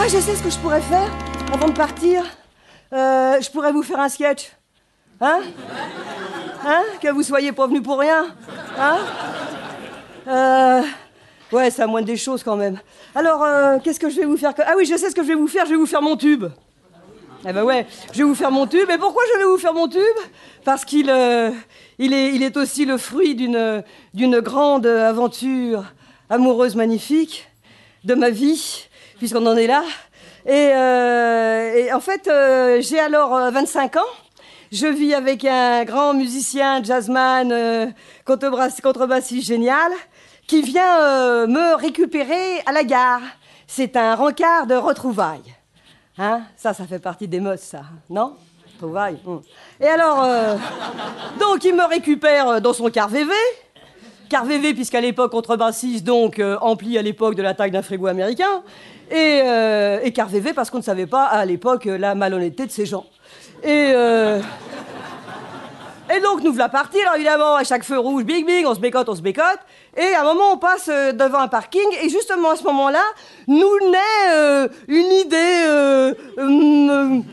Ah, je sais ce que je pourrais faire avant de partir. Je pourrais vous faire un sketch. Hein? Hein? Que vous soyez pas venu pour rien. Hein? Ouais, c'est à moindre des choses quand même. Alors, qu'est-ce que je vais vous faire? Ah oui, je sais ce que je vais vous faire mon tube. Eh ben ouais, je vais vous faire mon tube. Et pourquoi je vais vous faire mon tube? Parce qu'il est aussi le fruit d'une grande aventure amoureuse magnifique de ma vie, puisqu'on en est là. Et en fait, j'ai alors 25 ans. Je vis avec un grand musicien, jazzman, contrebassiste génial, qui vient me récupérer à la gare. C'est un rencard de retrouvailles. Hein? Ça fait partie des modes, ça, non? Retrouvailles. Et alors, donc il me récupère dans son car VV. Car VV, puisqu'à l'époque, contrebassiste, donc ampli à l'époque de la taille d'un frigo américain. Et car VV, parce qu'on ne savait pas, à l'époque, la malhonnêteté de ces gens. Et donc, nous voilà partis. Alors, évidemment, à chaque feu rouge, bing, bing, on se bécote. Et à un moment, on passe devant un parking. Et justement, à ce moment-là, nous naît une idée, une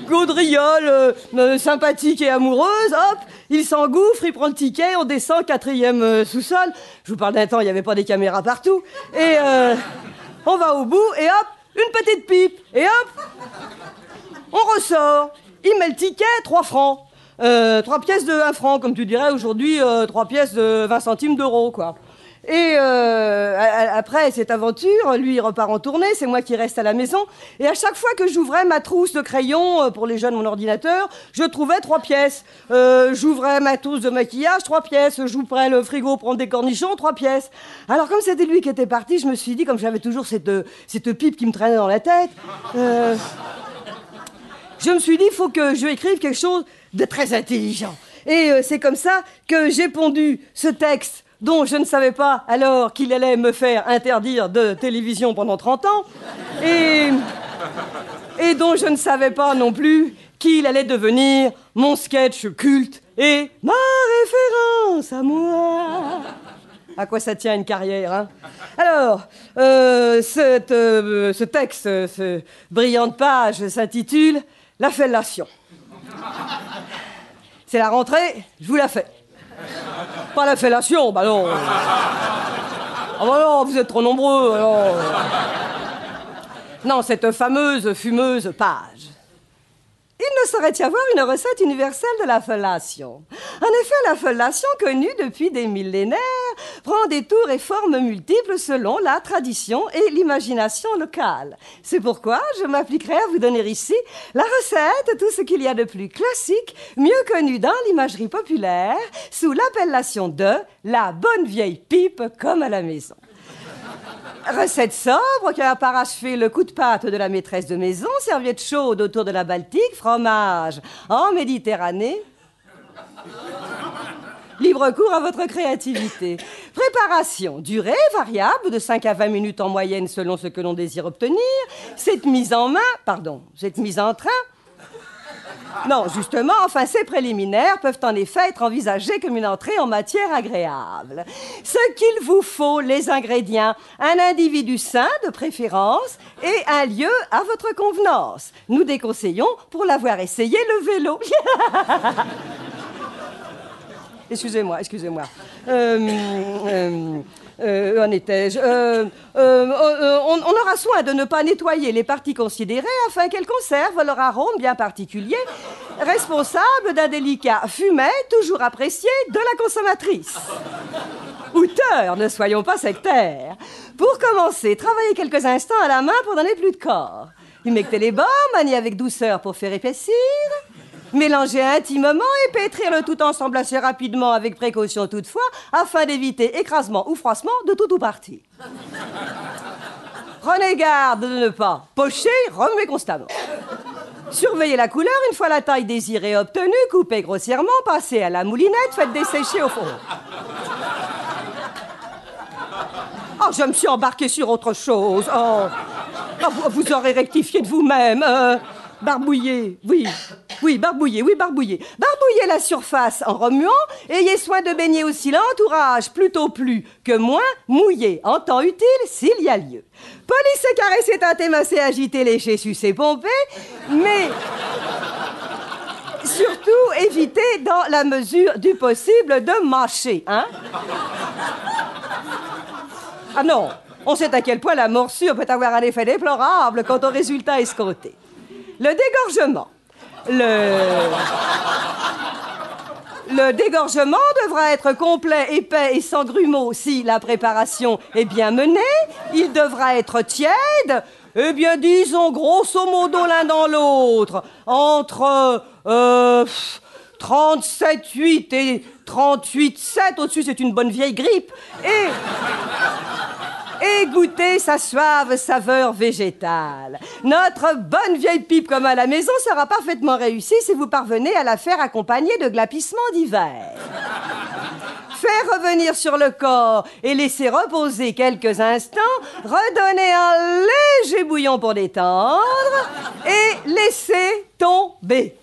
gaudriole sympathique et amoureuse. Hop, il s'engouffre, il prend le ticket, on descend, 4e sous-sol. Je vous parle d'un temps, il n'y avait pas des caméras partout. Et on va au bout, et hop, une petite pipe. Et hop, on ressort. Il met le ticket, 3 francs. 3 pièces de 1 franc, comme tu dirais aujourd'hui, 3 pièces de 20 centimes d'euros, quoi. Et après cette aventure, lui, il repart en tournée, c'est moi qui reste à la maison. Et à chaque fois que j'ouvrais ma trousse de crayons, pour les jeunes, mon ordinateur, je trouvais 3 pièces. J'ouvrais ma trousse de maquillage, 3 pièces. J'ouvrais le frigo, prendre des cornichons, 3 pièces. Alors, comme c'était lui qui était parti, je me suis dit, comme j'avais toujours cette pipe qui me traînait dans la tête, je me suis dit, il faut que je écrive quelque chose de très intelligent. Et c'est comme ça que j'ai pondu ce texte dont je ne savais pas alors qu'il allait me faire interdire de télévision pendant 30 ans, et dont je ne savais pas non plus qu'il allait devenir mon sketch culte et ma référence à moi. À quoi ça tient une carrière, hein? Alors, ce texte, ce brillante page s'intitule « La fellation ». C'est la rentrée, je vous la fais. Pas la fellation, bah non. Ah bah non, vous êtes trop nombreux, alors. Non, cette fameuse, fumeuse page. Il ne saurait y avoir une recette universelle de la fellation. En effet, la fellation, connue depuis des millénaires, prend des tours et formes multiples selon la tradition et l'imagination locale. C'est pourquoi je m'appliquerai à vous donner ici la recette, tout ce qu'il y a de plus classique, mieux connu dans l'imagerie populaire, sous l'appellation de la bonne vieille pipe comme à la maison. Recette sobre qui a parachevé le coup de patte de la maîtresse de maison, serviette chaude autour de la Baltique, fromage en Méditerranée. Libre cours à votre créativité. Préparation, durée variable de 5 à 20 minutes en moyenne selon ce que l'on désire obtenir. Cette mise en train. Non, justement, enfin, ces préliminaires peuvent en effet être envisagés comme une entrée en matière agréable. Ce qu'il vous faut, les ingrédients, un individu sain de préférence et un lieu à votre convenance. Nous déconseillons, pour l'avoir essayé, le vélo. Excusez-moi. En étais-je on aura soin de ne pas nettoyer les parties considérées afin qu'elles conservent leur arôme bien particulier, responsable d'un délicat fumet toujours apprécié de la consommatrice. Auteur, ne soyons pas sectaires. Pour commencer, travaillez quelques instants à la main pour donner plus de corps. Humectez les bords, maniez avec douceur pour faire épaissir. Mélangez intimement et pétrir le tout ensemble assez rapidement, avec précaution toutefois, afin d'éviter écrasement ou froissement de tout ou partie. Prenez garde de ne pas pocher, remuer constamment. Surveillez la couleur, une fois la taille désirée obtenue, coupez grossièrement, passez à la moulinette, faites dessécher au four. Oh, je me suis embarqué sur autre chose. Oh, vous aurez rectifié de vous-même. Barbouillé, oui. Oui, barbouiller, oui, barbouiller. Barbouiller la surface en remuant. Ayez soin de baigner aussi l'entourage, plutôt plus que moins mouillé, en temps utile s'il y a lieu. Polisser, caresser, tâter, masser, agiter, lécher, sucer, pomper, mais surtout éviter dans la mesure du possible de mâcher, hein? Ah non, on sait à quel point la morsure peut avoir un effet déplorable quant au résultat escompté. Le dégorgement. Le dégorgement devra être complet, épais et sans grumeaux si la préparation est bien menée. Il devra être tiède. Eh bien, disons grosso modo l'un dans l'autre, entre 37,8 et 38,7. Au-dessus, c'est une bonne vieille grippe. Et goûter sa suave saveur végétale. Notre bonne vieille pipe comme à la maison sera parfaitement réussie si vous parvenez à la faire accompagner de glapissements divers. Faire revenir sur le corps et laisser reposer quelques instants, redonner un léger bouillon pour détendre et laisser tomber.